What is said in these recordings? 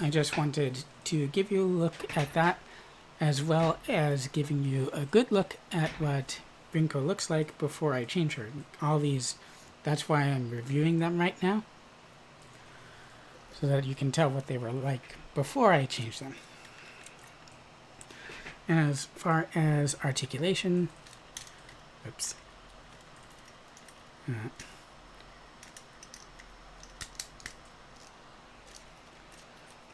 I just wanted to give you a look at that, as well as giving you a good look at what Rinko looks like before I change her. All these, that's why I'm reviewing them right now, so that you can tell what they were like before I changed them. And as far as articulation, oops.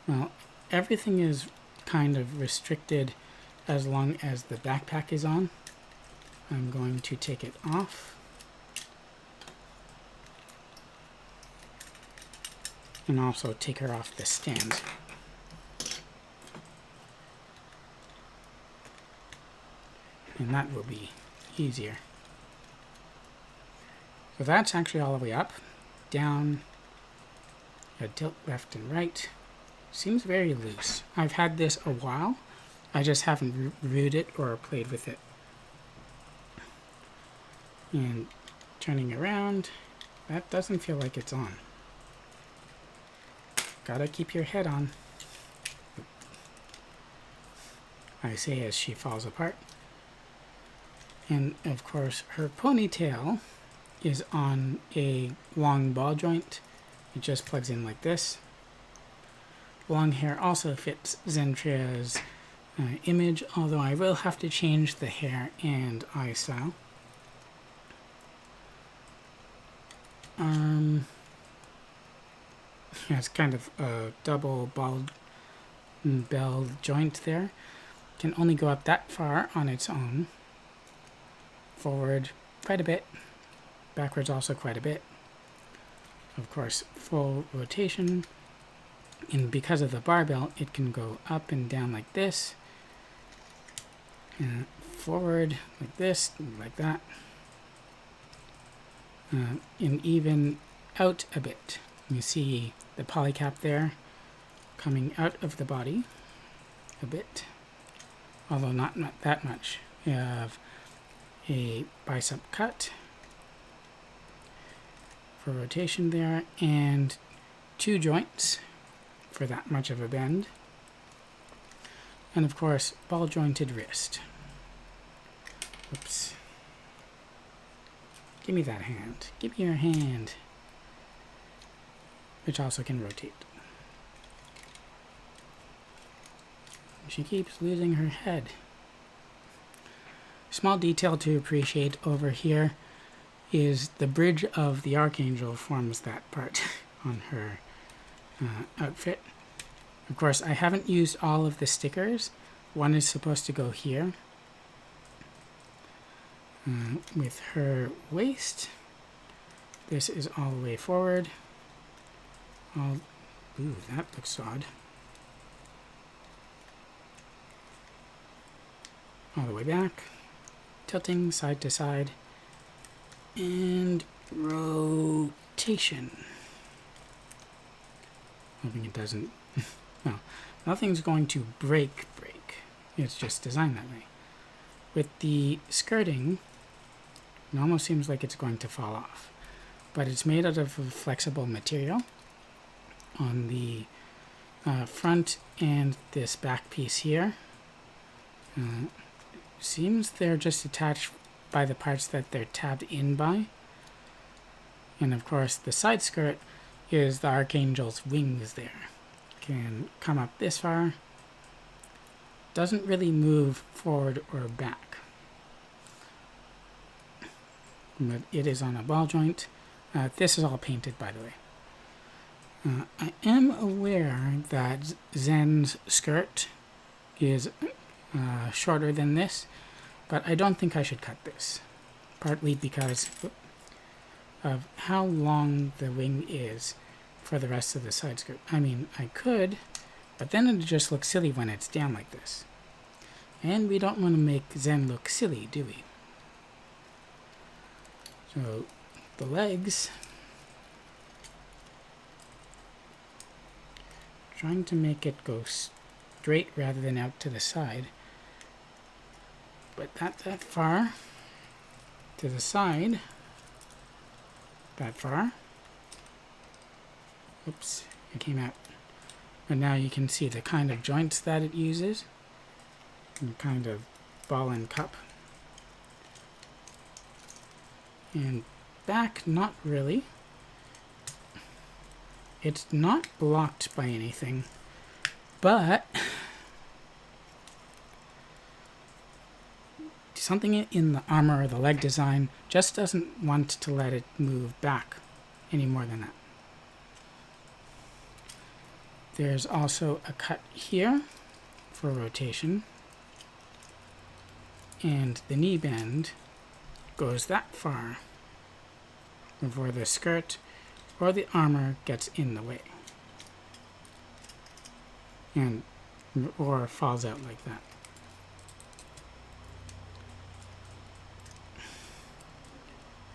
Well, everything is kind of restricted as long as the backpack is on. I'm going to take it off. And also take her off the stand. And that will be easier. So that's actually all the way up, down, a tilt left and right. Seems very loose. I've had this a while. I just haven't reviewed it or played with it. And turning around, that doesn't feel like it's on. Gotta keep your head on, I say as she falls apart. And of course her ponytail is on a long ball joint. It just plugs in like this. Long hair also fits Zentria's image, although I will have to change the hair and eye style. Yeah, it's kind of a double bell joint there. Can only go up that far on its own. Forward quite a bit. Backwards also quite a bit. Of course, full rotation. And because of the barbell, it can go up and down like this. And forward like this, like that. And even out a bit. You see the polycap there coming out of the body a bit, although not that much. You have a bicep cut for rotation there, and 2 joints for that much of a bend, and of course ball jointed wrist. Oops. Give me that hand. Give me your hand. Which also can rotate. She keeps losing her head. Small detail to appreciate over here is the bridge of the Archangel forms that part on her outfit. Of course, I haven't used all of the stickers. One is supposed to go here with her waist. This is all the way forward. Ooh, that looks odd. All the way back, tilting side to side, and rotation. Hoping it doesn't, well, nothing's going to break. It's just designed that way. With the skirting, it almost seems like it's going to fall off, but it's made out of a flexible material. On the front and this back piece here. Seems they're just attached by the parts that they're tabbed in by. And of course the side skirt is the Archangel's wings there. Can come up this far. Doesn't really move forward or back. But it is on a ball joint. This is all painted, by the way. I am aware that Zen's skirt is shorter than this, but I don't think I should cut this. Partly because of how long the wing is for the rest of the side skirt. I mean, I could, but then it just looks silly when it's down like this. And we don't want to make Zen look silly, do we? So, the legs... Trying to make it go straight rather than out to the side. But not that far. To the side. That far. Oops, it came out. But now you can see the kind of joints that it uses, and kind of ball and cup. And back, not really. It's not blocked by anything, but something in the armor or the leg design just doesn't want to let it move back any more than that. There's also a cut here for rotation, and the knee bend goes that far before the skirt or the armor gets in the way and or falls out like that.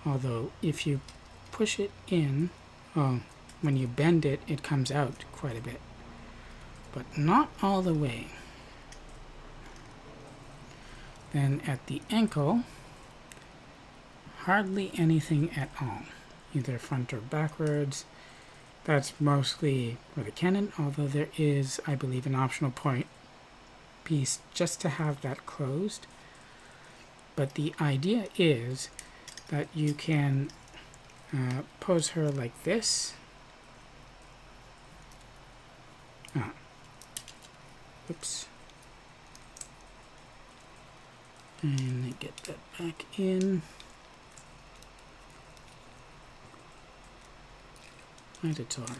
Although if you push it in, when you bend it, it comes out quite a bit, but not all the way. Then at the ankle, hardly anything at all, either front or backwards. That's mostly for the cannon, although there is, I believe, an optional point piece just to have that closed. But the idea is that you can pose her like this. Oops. And get that back in. Why is it so hard?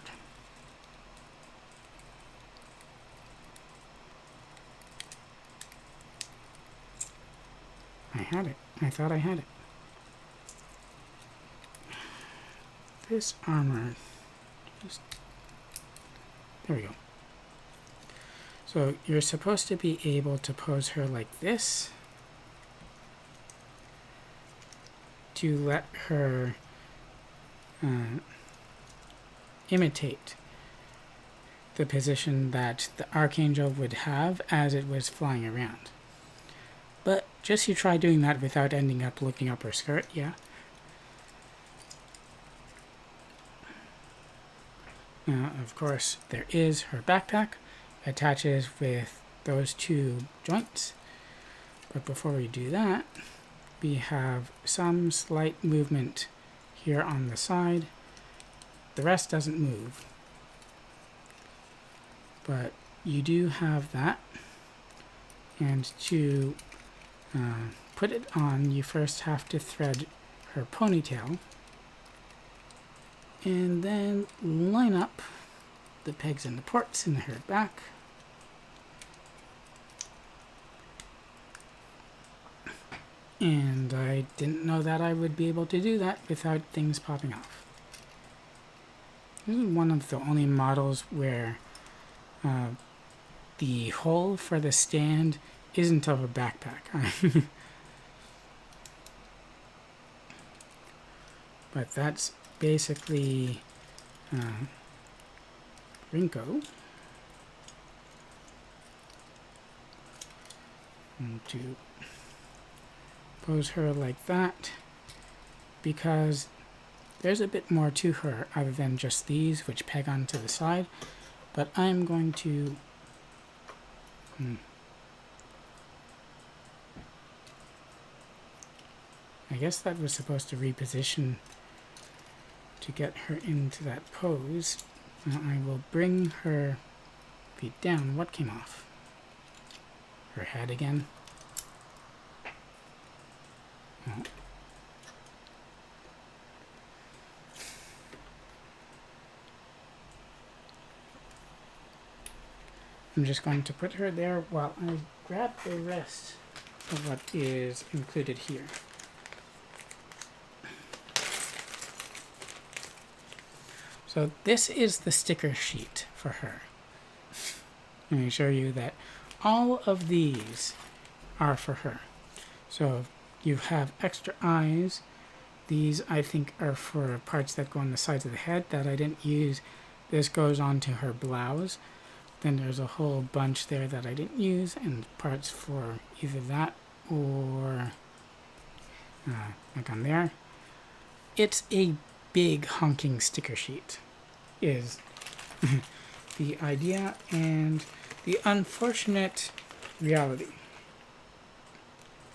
I had it. I thought I had it. This armor, there we go. So you're supposed to be able to pose her like this to let her imitate the position that the Archangel would have as it was flying around. But just you try doing that without ending up looking up her skirt, yeah. Now, of course, there is her backpack, attaches with those two joints. But before we do that, we have some slight movement here on the side. The rest doesn't move. But you do have that. And to put it on, you first have to thread her ponytail. And then line up the pegs and the ports in her back. And I didn't know that I would be able to do that without things popping off. This is one of the only models where the hole for the stand isn't of a backpack. But that's basically Rinko. And to pose her like that, because there's a bit more to her other than just these, which peg onto the side. But I'm going to I guess that was supposed to reposition to get her into that pose. Now I will bring her feet down. What came off? Her head again? Oh. I'm just going to put her there while I grab the rest of what is included here. So this is the sticker sheet for her. Let me show you that all of these are for her. So you have extra eyes. These I think are for parts that go on the sides of the head that I didn't use. This goes on to her blouse. Then there's a whole bunch there that I didn't use, and parts for either that or like on there. It's a big honking sticker sheet is the idea and the unfortunate reality.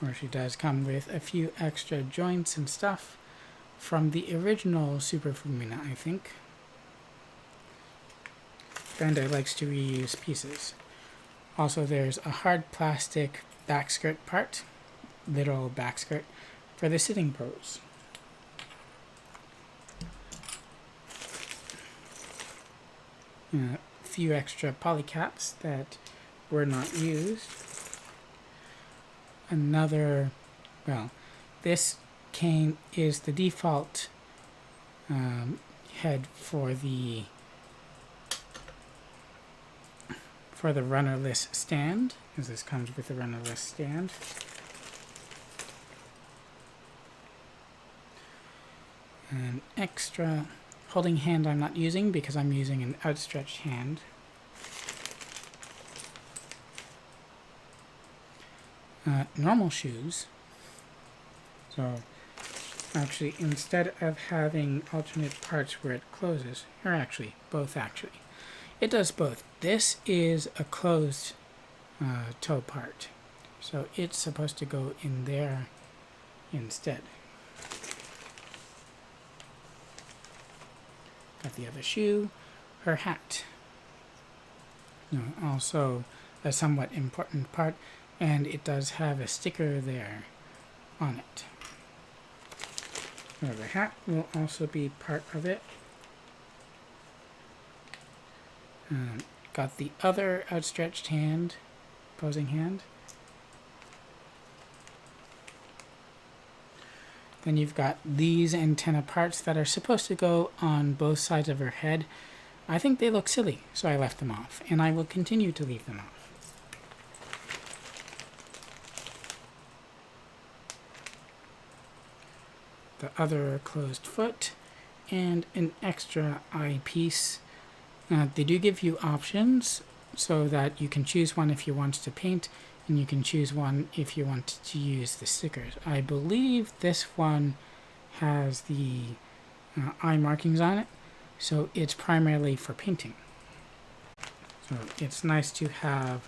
Or she does come with a few extra joints and stuff from the original Super Fumina, I think. Bandai likes to reuse pieces. Also, there's a hard plastic back skirt part, literal back skirt, for the sitting pose. A few extra polycaps that were not used. Another, well, this is the default head for the runnerless stand, because this comes with a runnerless stand. An extra holding hand I'm not using because I'm using an outstretched hand. Normal shoes. So actually, instead of having alternate parts where it closes, or actually, both actually. It does both. This is a closed toe part, so it's supposed to go in there instead. Got the other shoe, her hat. Also a somewhat important part, and it does have a sticker there on it. So the hat will also be part of it. Got the other outstretched hand, posing hand. Then you've got these antenna parts that are supposed to go on both sides of her head. I think they look silly, so I left them off, and I will continue to leave them off. The other closed foot, and an extra eyepiece. They do give you options so that you can choose one if you want to paint, and you can choose one if you want to use the stickers. I believe this one has the eye markings on it, so it's primarily for painting. So it's nice to have